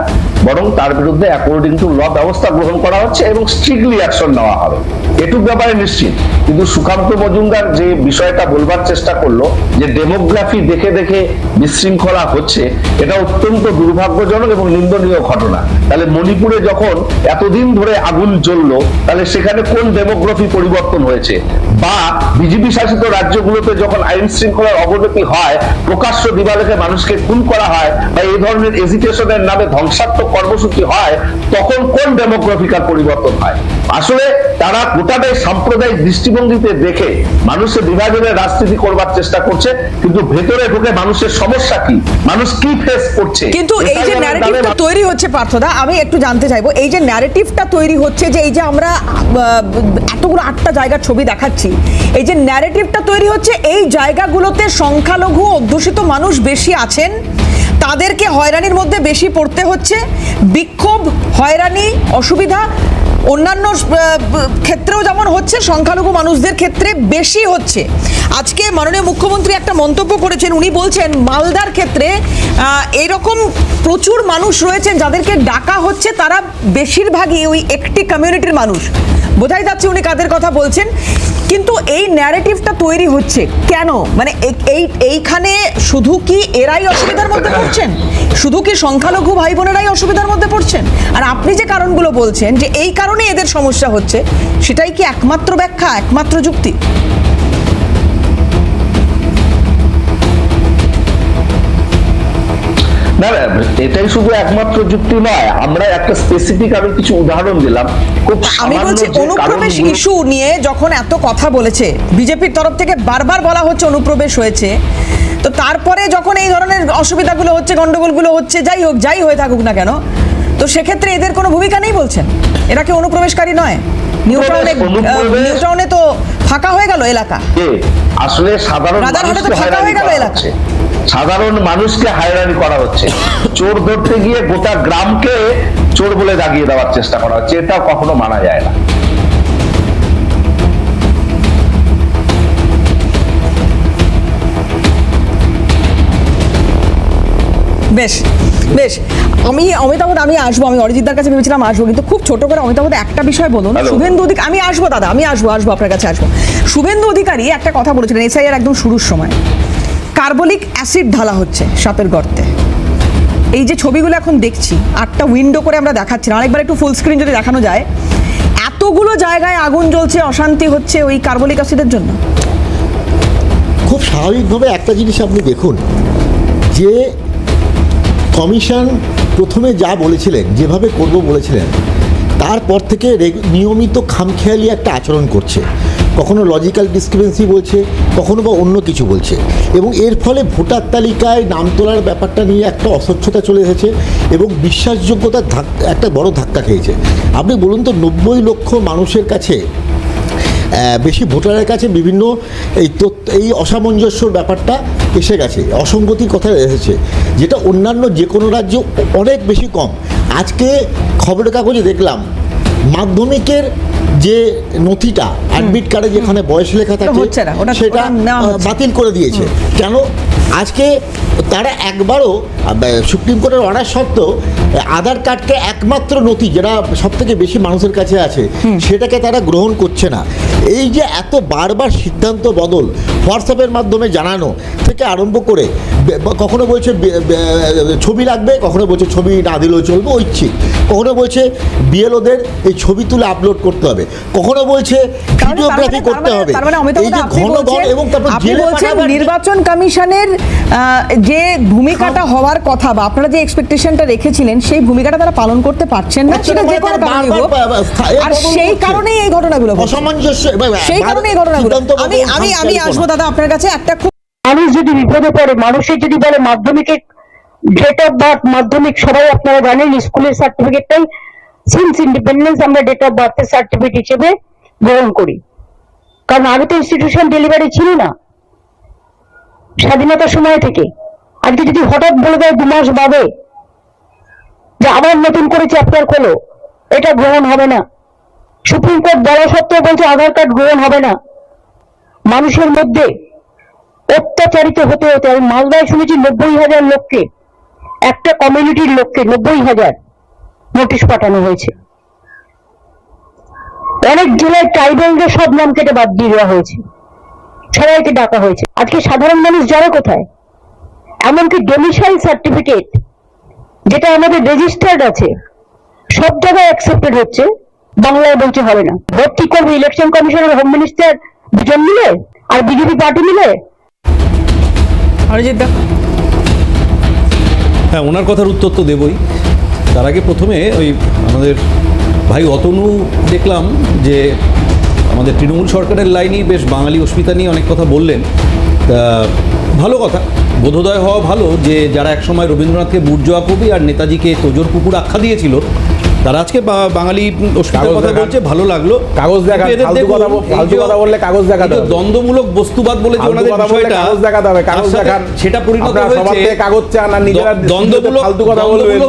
Speaker 3: বরং তার বিরুদ্ধে অ্যাকর্ডিং টু ল ব্যবস্থা গ্রহণ করা হচ্ছে এবং স্ট্রিক্টলি অ্যাকশন নেওয়া হবে, এটুক ব্যাপারে নিশ্চিত। কিন্তু সুকান্ত মজুমদার যে বিষয়টা বলবার চেষ্টা করলো যে ডেমোগ্রাফি দেখে দেখে বিশৃঙ্খলা হচ্ছে, এটা অত্যন্ত দুর্ভাগ্যজনক এবং নিন্দনীয় ঘটনা। তাহলে মণিপুরে যখন এতদিন ধরে আগুন জ্বললো, তাহলে সেখানে কোন ডেমোগ্রাফি পরিবর্তন হয়েছে? বা বিজেপি শাসিত রাজ্যগুলোতে যখন আইন শৃঙ্খলার অবনতি হয়, প্রকাশ্য দিবালোকে মানুষকে খুন করা হয়, বা এই ধরনের এজিটেশনের নামে ধ্বংসাত্মক কর্মসূচি হয়, তখন কোন ডেমোগ্রাফিকার পরিবর্তন হয়? আসলে তারা গোটাটাই সাম্প্রদায়িক দৃষ্টিভঙ্গিতে দেখে মানুষের বিভাজনের রাজনীতি করবার চেষ্টা করছে, কিন্তু ভেতরে ঢুকে মানুষের সমস্যা কি, মানুষ কি ফেস করছে।
Speaker 2: কিন্তু এই যে ন্যারেটিভটা তৈরি হচ্ছে পার্থদা, আমি একটু জানতে চাইবো, এই যে ন্যারেটিভটা তৈরি হচ্ছে, যে এই যে আমরা এতগুলো 8টা জায়গার ছবি দেখাচ্ছি, এই যে ন্যারেটিভটা তৈরি হচ্ছে, এই জায়গাগুলোতে সংখ্যালঘু অধ্যুষিত মানুষ বেশি আছেন, তাদেরকে হয়রানির মধ্যে বেশি পড়তে হচ্ছে, বিক্ষোভ, হয়রানি, অসুবিধা অন্যান্য ক্ষেত্রেও যেমন হচ্ছে, সংখ্যালঘু মানুষদের ক্ষেত্রে বেশি হচ্ছে। আজকে মাননীয় মুখ্যমন্ত্রী একটা মন্তব্য করেছেন, উনি বলছেন মালদার ক্ষেত্রে এরকম প্রচুর মানুষ রয়েছেন যাদেরকে ডাকা হচ্ছে, তারা বেশিরভাগই ওই একটি কমিউনিটির মানুষ। বোঝাই যাচ্ছে উনি কাদের কথা বলছেন। কিন্তু এই ন্যারেটিভটা তৈরি হচ্ছে কেন? মানে এইখানে শুধু কি এরাই অসুবিধার মধ্যে পড়ছেন? শুধু কি সংখ্যালঘু ভাই বোনেরাই অসুবিধার মধ্যে পড়ছেন? আর আপনি যে কারণগুলো বলছেন যে এই কারণে এদের সমস্যা হচ্ছে, সেটাই কি একমাত্র ব্যাখ্যা, একমাত্র যুক্তি?
Speaker 3: না, এটাই শুধু একমাত্র যুক্তি নয়। আমরা একটা স্পেসিফিক, আমি কিছু উদাহরণ দিলাম, খুব
Speaker 2: আমি বলছি অনুপ্রবেশ ইস্যু নিয়ে যখন এত কথা বলেছে বিজেপির তরফ থেকে, বারবার বলা হচ্ছে অনুপ্রবেশ হয়েছে, তো তারপরে যখন এই ধরনের অসুবিধাগুলো হচ্ছে, গন্ডগোলগুলো হচ্ছে, যাই হয়ে থাকুক না কেন, তো সেক্ষেত্রে এদের কোনো ভূমিকা নেই বলছেন? এরা কি অনুপ্রবেশকারী নয়? নিউ টাউনে তো ফাঁকা হয়ে গেল এলাকা,
Speaker 3: আসলে সাধারণ মানুষকে হয়রানি করা হচ্ছে, চোর ধরতে গিয়ে গোটা গ্রামকে চোর বলে দাগিয়ে দেওয়ার চেষ্টা করা হচ্ছে, এটা কখনো মানা যায় না।
Speaker 2: বেশ বেশ, আমি অমিতাভ, আমি আসবো, আমি অরিজিৎদার কাছে ভেবেছিলাম আসবো, কিন্তু খুব ছোট করে অমিতাভ একটা বিষয় বলুন। শুভেন্দু অধিকারী, আমি আসবো দাদা, আমি আসবো আপনার কাছে আসবো। শুভেন্দু অধিকারী একটা কথা বলেছিলেন এসআইআর একদম শুরুর সময়, কার্বলিক অ্যাসিড ঢালা হচ্ছে সাপের গর্তে। এই যে ছবিগুলো এখন দেখছি, 8টা উইন্ডো করে আমরা দেখাচ্ছি, আরেকবার একটু ফুল স্ক্রিন যদি দেখানো যায়, এতগুলো জায়গায় আগুন জ্বলছে, অশান্তি হচ্ছে ওই কার্বলিক অ্যাসিডের জন্য।
Speaker 8: খুব স্বাভাবিকভাবে একটা জিনিস আপনি দেখুন, যে কমিশন প্রথমে যা বলেছিলেন, যেভাবে করব বলেছিলেন, তারপর থেকে নিয়মিত খামখেয়ালি একটা আচরণ করছে, কখনো লজিক্যাল ডিসক্রিপেন্সি বলছে, কখনো বা অন্য কিছু বলছে, এবং এর ফলে ভোটার তালিকায় নাম তোলার ব্যাপারটা নিয়ে একটা অস্বচ্ছতা চলে এসেছে এবং বিশ্বাসযোগ্যতার একটা বড় ধাক্কা খেয়েছে। আপনি বলুন তো, 90 লক্ষ মানুষের কাছে, বেশি ভোটারের কাছে বিভিন্ন এই অসামঞ্জস্যর ব্যাপারটা এসে গেছে, অসঙ্গতির কথা এসেছে, যেটা অন্যান্য যে কোনো রাজ্য অনেক বেশি কম। আজকে খবরের কাগজে দেখলাম মাধ্যমিকের যে নথিটা, অ্যাডমিট কার্ডে যেখানে বয়স লেখা থাকে সেটা বাতিল করে দিয়েছে। কেন? আজকে তারা একবারও, সুপ্রিম কোর্টের অর্ডার সত্ত্বেও, আধার কার্ডকে একমাত্র নথি যেটা সব থেকে বেশি মানুষের কাছে আছে, সেটাকে তারা গ্রহণ করছে না। এই যে এত বারবার সিদ্ধান্ত বদল, হোয়াটসঅ্যাপের মাধ্যমে জানানো থেকে আরম্ভ করে, কখনো বলছে ছবি লাগবে, কখনো বলছে ছবি না দিলেও চলবে ঐচ্ছিক, কখনো বলছে বিএলওদের এই ছবি তুলে আপলোড করতে হবে, কখনো বলছে ভিডিওগ্রাফি করতে হবে। এই যে ঘনবল এবং তারপর জেলে পাঠাবার,
Speaker 2: নির্বাচন কমিশনের যে ভূমিকাটা হওয়ার কথা বা আপনারা যে এক্সপেকটেশনটা রেখেছিলেন, সেই ভূমিকাটা তারা পালন করতে পারছেন না, সেটা যে কোনো কারণে হোক, আর সেই কারণেই এই ঘটনাগুলো,
Speaker 8: অসামঞ্জস্য,
Speaker 2: সেই কারণে এই ঘটনাগুলো। আমি আসবো দাদা আপনার কাছে। একটা খুব,
Speaker 5: মানুষ যদি বিপদে পড়ে, মানুষের যদি বলে মাধ্যমিকে ডেট অফ বার্থ, মাধ্যমিক সবাই আপনারা জানেন স্কুলের সার্টিফিকেটটাই সিন্স ইন্ডিপেন্ডেন্স আমরা ডেট অফ বার্থের সার্টিফিকেট হিসেবে গ্রহণ করি, কারণ আগে তো ইনস্টিটিউশন ডেলিভারি ছিল না স্বাধীনতার সময় থেকে। আজকে যদি হঠাৎ বলে দেয় 2 মাস বাদে যে আবার নতুন করে চ্যাপ্টার খোলো, এটা গ্রহণ হবে না। সুপ্রিম কোর্ট বলা সত্ত্বেও বলছে আধার কার্ড গ্রহণ হবে না। মানুষের মধ্যে অত্যাচারিত হতে হতে আমি মালদায় শুনেছি 90,000 লোককে, একটা কমিউনিটির লোককে 90,000 নোটিশ পাঠানো হয়েছে। অনেক জেলায় ট্রাইবালদের সব নাম কেটে বাদ দিয়ে দেওয়া হয়েছে, সবাইকে ডাকা হয়েছে। আজকে সাধারণ মানুষ যারা কোথায়, এমনকি ডোমিসাইল সার্টিফিকেট যেটা আমাদের রেজিস্টার্ড আছে সব জায়গায় অ্যাকসেপ্টেড হচ্ছে, বাংলায় বলছে হবে না। ভোট কি করবে ইলেকশন কমিশনের হোম মিনিস্টার দুজন মিলে আর বিজেপি পার্টি মিলে?
Speaker 2: অরিজিৎ দা,
Speaker 1: হ্যাঁ, ওনার কথার উত্তর তো দেবই। তার আগে প্রথমে ওই আমাদের ভাই অতনু দেখলাম যে আমাদের তৃণমূল সরকারের লাইনই বেশ বাঙালি অস্মিতা নিয়ে অনেক কথা বললেন। তা ভালো কথা, বোধোদয় হওয়া ভালো যে যারা একসময় রবীন্দ্রনাথকে বুর্জোয়া কবি আর নেতাজিকে তোজোর কুকুর আখ্যা দিয়েছিল, তারা আজকে বাঙালি অস্মিতার কথা বলছে, ভালো লাগলো।
Speaker 9: কাগজ দেখা, ফালতু কথা বললে কাগজ দেখাতে হবে।
Speaker 1: দ্বন্দ্বমূলক বস্তুবাদ বলে যে ওনাদের বিষয়টা,
Speaker 9: কাগজ দেখাতে হবে, কাগজ দেখান।
Speaker 1: সেটা পরিণত হয়েছে
Speaker 9: কাগজ চান আর নিজেরা
Speaker 1: দ্বন্দ্বমূলক
Speaker 9: ফালতু কথা বলবেন।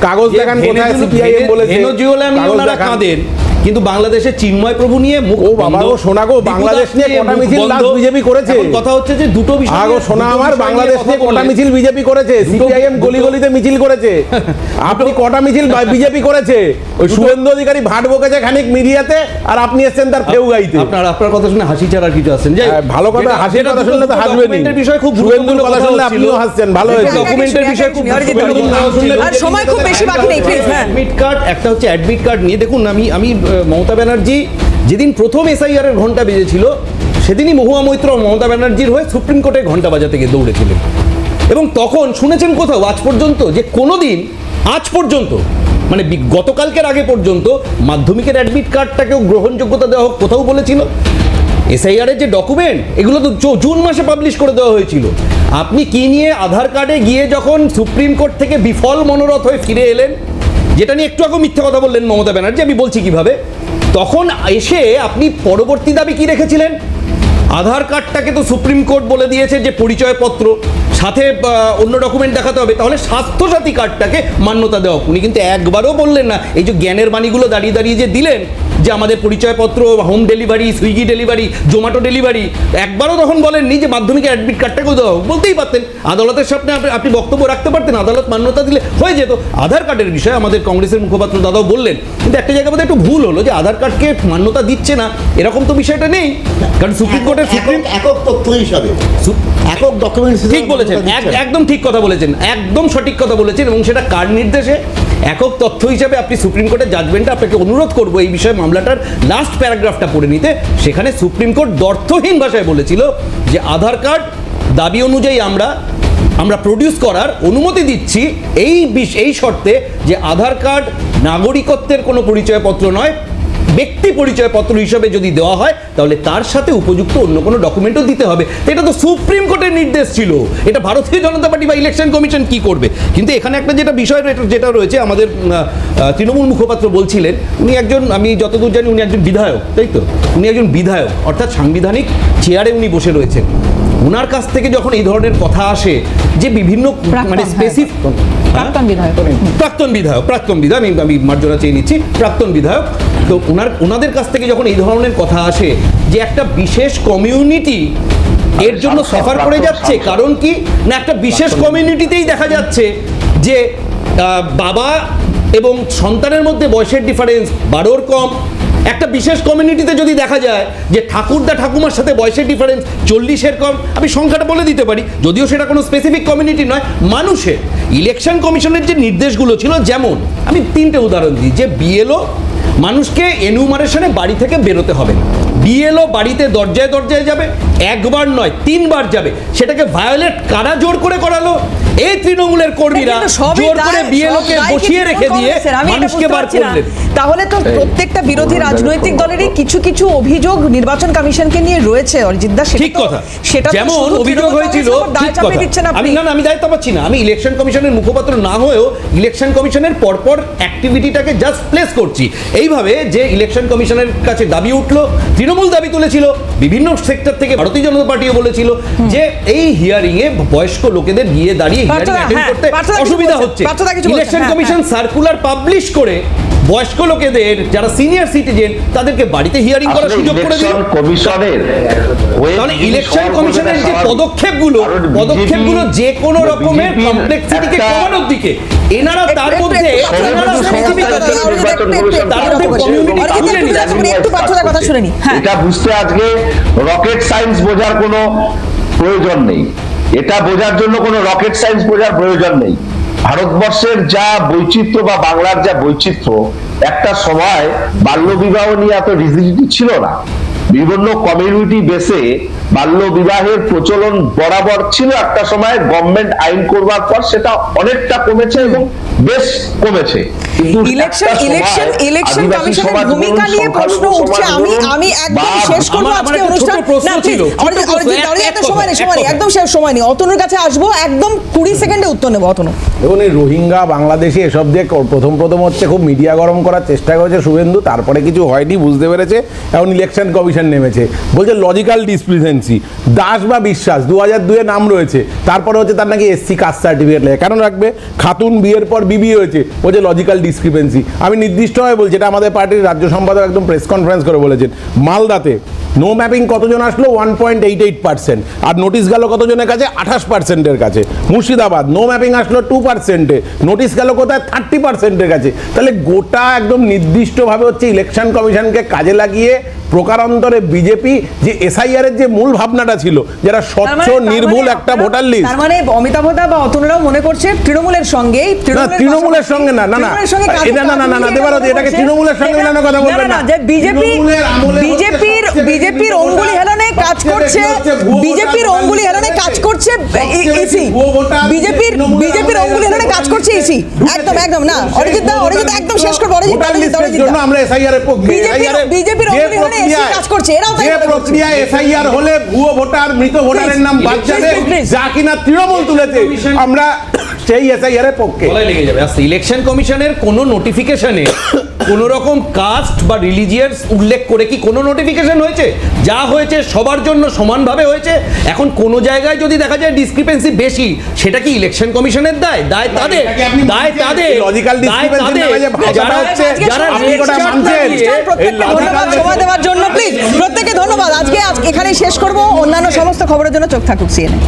Speaker 9: কাগজ দেখান কোথায় সিপিআইএম বলেছে,
Speaker 1: ভেনেজুয়েলায় ওনারা কাঁদেন, কিন্তু বাংলাদেশে চিন্ময় প্রভু নিয়ে মুখ
Speaker 9: ও বাবা ও শোনা গো, বাংলাদেশ নিয়ে কোটা মিছিল লাস্ট বিজেপি করেছে।
Speaker 1: কথা হচ্ছে যে দুটো বিষয়
Speaker 9: আগো শোনা আমার, বাংলাদেশ নিয়ে কোটা মিছিল বিজেপি করেছে, সিপিআইএম গলি গলিতে মিছিল করেছে। আপনি কোটা মিছিল বিজেপি করেছে, ওই শুভেন্দু অধিকারী ভাট বকেছে খানিক মিডিয়াতে, আর আপনি এসেছেন তার ফেউ গাইতে।
Speaker 1: আপনার কথা শুনে হাসি ছাড়া আর কিছু আছেন? যে
Speaker 9: ভালো কথা, হাসির কথা শুনলে তো হাসবেনই।
Speaker 1: বিষয় খুব
Speaker 9: শুভেন্দুর কথা শুনলে আপনিও হাসছেন, ভালো হয়েছে।
Speaker 1: ডকুমেন্টের বিষয় খুব,
Speaker 2: আর সময় খুব বেশি বাকি নেই প্লিজ। হ্যাঁ,
Speaker 1: অ্যাডমিট কার্ড, একটা হচ্ছে অ্যাডমিট কার্ড নিয়ে দেখুন, আমি মমতা ব্যানার্জি যেদিন প্রথম এসআইআর এর ঘন্টা বেজেছিল সেদিনই মহুয়া মৈত্র মমতা ব্যানার্জির হয়ে সুপ্রিম কোর্টে ঘন্টা বাজাতে গিয়ে দৌড়েছিলেন। এবং তখন শুনেছেন কোথাও আজ পর্যন্ত যে কোনোদিন, আজ পর্যন্ত মানে গতকালকের আগে পর্যন্ত মাধ্যমিকের অ্যাডমিট কার্ডটাকেও গ্রহণযোগ্যতা দেওয়া হোক কোথাও বলেছিল? এসআইআর এর যে ডকুমেন্ট এগুলো তো জুন মাসে পাবলিশ করে দেওয়া হয়েছিল। আপনি কি নিয়ে আধার কার্ডে গিয়ে যখন সুপ্রিম কোর্ট থেকে বিফল মনোরথ হয়ে ফিরে এলেন, যেটা নিয়ে একটু আগে মিথ্যা কথা বললেন মমতা ব্যানার্জি, আমি বলছি কিভাবে, তখন এসে আপনি পরবর্তী দাবি কি রেখেছিলেন? আধার কার্ডটাকে তো সুপ্রিম কোর্ট বলে দিয়েছে যে পরিচয়পত্র সাথে অন্য ডকুমেন্ট দেখাতে হবে, তাহলে স্বাস্থ্যসাথী কার্ডটাকে মান্যতা দেওয়া। উনি কিন্তু একবারও বললেন না, এই যে জ্ঞানের বাণীগুলো দাঁড়িয়ে দাঁড়িয়ে যে দিলেন যে আমাদের পরিচয়পত্র, home delivery, Swiggy delivery, Zomato delivery, একবারও তখন বলেননি যে মাধ্যমিকের অ্যাডমিট কার্ডটাকেও দেওয়া হোক। বলতেই পারতেন, আদালতের সামনে আপনি বক্তব্য রাখতে পারতেন, আদালত মান্যতা দিলে হয়ে যেত। আধার কার্ডের বিষয়ে আমাদের কংগ্রেসের মুখপাত্র দাদাও বললেন, কিন্তু একটা জায়গায় বোধহয় একটু ভুল হলো যে আধার কার্ডকে মান্যতা দিচ্ছে না, এরকম তো বিষয়টা নেই। কারণ সুপ্রিম কোর্টের
Speaker 8: একক তথ্য হিসাবে, একক ডকুমেন্ট,
Speaker 1: ঠিক বলেছেন, একদম ঠিক কথা বলেছেন, একদম সঠিক কথা বলেছেন। এবং সেটা কার নির্দেশে? একক তথ্য হিসাবে আপনি সুপ্রিম কোর্টের জাজমেন্টে, আপনাকে অনুরোধ করবো এই বিষয়ে মামলাটার লাস্ট প্যারাগ্রাফটা পড়ে নিতে। সেখানে সুপ্রিম কোর্ট দ্ব্যর্থহীন ভাষায় বলেছিল যে আধার কার্ড দাবি অনুযায়ী আমরা প্রডিউস করার অনুমতি দিচ্ছি এই শর্তে যে আধার কার্ড নাগরিকত্বের কোনো পরিচয়পত্র নয়, ব্যক্তি পরিচয়পত্র হিসাবে যদি দেওয়া হয় তাহলে তার সাথে উপযুক্ত অন্য কোনো ডকুমেন্টও দিতে হবে। এটা তো সুপ্রিম কোর্টের নির্দেশ ছিল, এটা ভারতীয় জনতা পার্টি বা ইলেকশন কমিশন কি করবে? কিন্তু এখানে একটা যেটা বিষয় যেটা রয়েছে, আমাদের তৃণমূল মুখপাত্র বলছিলেন, উনি একজন, আমি যতদূর জানি উনি একজন বিধায়ক, তাই তো? উনি একজন বিধায়ক, অর্থাৎ সাংবিধানিক চেয়ারে উনি বসে রয়েছেন। ওনার কাছ থেকে যখন এই ধরনের কথা আসে যে বিভিন্ন মানে স্পেসিফিক, প্রাক্তন বিধায়ক, আমি মার্জনা চেয়ে নিচ্ছি, প্রাক্তন বিধায়ক, তো ওনাদের কাছ থেকে যখন এই ধরনের কথা আসে যে একটা বিশেষ কমিউনিটি এর জন্য সাফার করে যাচ্ছে, কারণ কি না একটা বিশেষ কমিউনিটিতেই দেখা যাচ্ছে যে বাবা এবং সন্তানের মধ্যে বয়সের ডিফারেন্স 12-র কম। একটা বিশেষ কমিউনিটিতে যদি দেখা যায় যে ঠাকুরদা ঠাকুমার সাথে বয়সের ডিফারেন্স 40-এর কম, আমি সংখ্যাটা বলে দিতে পারি, যদিও সেটা কোনো স্পেসিফিক কমিউনিটি নয়। মানুষের ইলেকশন কমিশনের যে নির্দেশগুলো ছিল, যেমন আমি 3টে উদাহরণ দিই, যে বিএলও মানুষকে এনুমারেশনে বাড়ি থেকে বেরোতে হবে, বিএলও বাড়িতে দরজায় দরজায় যাবে, একবার নয় 3 বার যাবে, সেটাকে ভায়োলেট কারা জোর করে করালো? এই তৃণমূলের কর্মীরা জোর করে বিএলওকে বসিয়ে রেখে দিয়ে মানুষকে বার করলেন।
Speaker 2: তাহলে তো প্রত্যেকটা বিরোধী রাজনৈতিক দলেরই কিছু কিছু অভিযোগ নির্বাচন কমিশনকে নিয়ে রয়েছে অরিজিৎ দা।
Speaker 1: ঠিক কথা, যেমন অভিযোগ হয়েছিল, আমি দায়িত্ব পাচ্ছি না, আমি ইলেকশন কমিশনের মুখপাত্র না হয়েও ইলেকশন কমিশনের পরপর অ্যাক্টিভিটিটাকে জাস্ট প্লেস করছি এইভাবে যে ইলেকশন কমিশনের কাছে দাবি উঠলো, তৃণমূল দাবি তুলেছিল, বিভিন্ন সেক্টর থেকে ভারতীয় জনতা পার্টিও বলেছিল যে এই হিয়ারিং এ বয়স্ক লোকেদের গিয়ে দাঁড়িয়ে হিয়ারিং অ্যাটেন্ড করতে অসুবিধা হচ্ছে। ইলেকশন কমিশন সার্কুলার পাবলিশ করে বয়স্ক লোকেদের যারা সিনিয়র সিটিজেন তাদেরকে বাড়িতে হিয়ারিং করার সুযোগ করে দিল।
Speaker 3: কমিশনের
Speaker 1: তাহলে ইলেকশন কমিশনের যে পদক্ষেপগুলো যে কোনো রকমের কমপ্লেক্সিটিকে কমানোর দিকে, এনারা তার মধ্যে
Speaker 3: এটা বুঝতে আজকে রকেট সায়েন্স বোঝার কোনো প্রয়োজন নেই, এটা বোঝার জন্য কোনো রকেট সায়েন্স বোঝার প্রয়োজন নেই। ভারতবর্ষের যা বৈচিত্র্য বা বাংলার যা বৈচিত্র্য, একটা সময় বাল্যবিবাহ নিয়ে এত রিজিডিটি ছিল না। বিভিন্ন কমিউনিটি বেসে বাল্য বিবাহের প্রচলন বরাবর ছিল, একটা সময় গভর্নমেন্ট আইন করবার পর সেটা অনেকটা কমেছে এবং বেশ কমেছে। কিন্তু
Speaker 2: ইলেকশন কমিশনের ভূমিকা নিয়ে প্রশ্ন উঠছে। আমি একদম শেষ করব আজকে অনুষ্ঠান। একদম শেষ সময় নেই, অতনুর কাছে আসবো, একদম 20 সেকেন্ডে উত্তর নেবো। অতনু,
Speaker 9: দেখুন, এই রোহিঙ্গা বাংলাদেশে এসব দিয়ে প্রথম হচ্ছে খুব মিডিয়া গরম করার চেষ্টা করেছে শুভেন্দু, তারপরে কিছু হয়নি, বুঝতে পেরেছে, এখন ইলেকশন কমিশন নেমেছে, বলছে লজিক্যাল ডিসপ্লিসেন্সি। দাস বা বিশ্বাস 2002 নাম রয়েছে, তারপরে হচ্ছে তার নাকি এসসি কাস্ট সার্টিফিকেট লাগে, কেন রাখবে? খাতুন বিয়ের পর বিবি হয়েছে, বলছে লজিক্যাল ডিসক্রিপেন্সি। আমি নির্দিষ্টভাবে বলছি, এটা আমাদের পার্টির রাজ্য সম্পাদক একদম প্রেস কনফারেন্স করে বলেছেন। মালদাতে নো ম্যাপিং কতজন আসলো? 1.88%, আর নোটিশ গেল কতজনের কাছে? 28%-এর কাছে। মুর্শিদাবাদ নো ম্যাপিং আসলো 2%-এ, নোটিশ গেল কোথায়? 30%-এর কাছে। তাহলে গোটা একদম নির্দিষ্টভাবে হচ্ছে ইলেকশন কমিশনকে কাজে লাগিয়ে প্রকারান্তরে বিজেপি যে এসআইআর এর যে মূল ভাবনাটা ছিল, যারা স্বচ্ছ নির্ভুল একটা ভোটার লিস্ট,
Speaker 2: তার মানে অমিতাভ দা বা অতনুরাও মনে করছে তৃণমূলের সঙ্গে
Speaker 9: তৃণমূলের সঙ্গে না দেবারতী, এটাকে তৃণমূলের সঙ্গে মেলানোর কথা বলবেন না।
Speaker 2: যে বিজেপির অঙ্গুলি হেলনে কাজ করছে, বিজেপির অঙ্গুলি হেলনে কাজ করছে ইসি, বিজেপির অঙ্গুলি হেলনে কাজ করছে ইসি। একদম না, অরিজিৎ একদম শেষ করবো। অরিজিৎ জন্য আমরা এসআইআর এর পক্ষে, বিজেপির অঙ্গুলি হেলনে এসি কাজ করছে, এরাও তাই
Speaker 9: প্রক্রিয়া। এসআইআর হলে ভুয়ো ভোটার, মৃত ভোটারের নাম বাদ যাবে, যা কিনা তৃণমূল তুলেছে, আমরা সেই এসআইআর এর পক্ষে।
Speaker 1: লেগে যাবে। ইলেকশন কমিশনের কোন নোটিফিকেশনে কোন রকম কাস্ট বা রিলিজিয়াস উল্লেখ করে কি কোনো নোটিফিকেশন হয়েছে? যা হয়েছে সবার জন্য সমানভাবে হয়েছে। এখন কোন জায়গায় যদি দেখা যায় ডিসক্রিপেন্সি বেশি, সেটা কি ইলেকশন কমিশনের দায়? দায় তাদের।
Speaker 9: লজিক্যাল ডিসক্রিপেন্সি নামে যে ভাষাটা হচ্ছে, আপনি কোটা মানছেন? এই লজিক্যাল
Speaker 2: সময় দেওয়ার জন্য প্লিজ প্রত্যেককে ধন্যবাদ। আজকে এখানেই শেষ করব। অন্যান্য সমস্ত খবরের জন্য চোখ থাকুক CNN।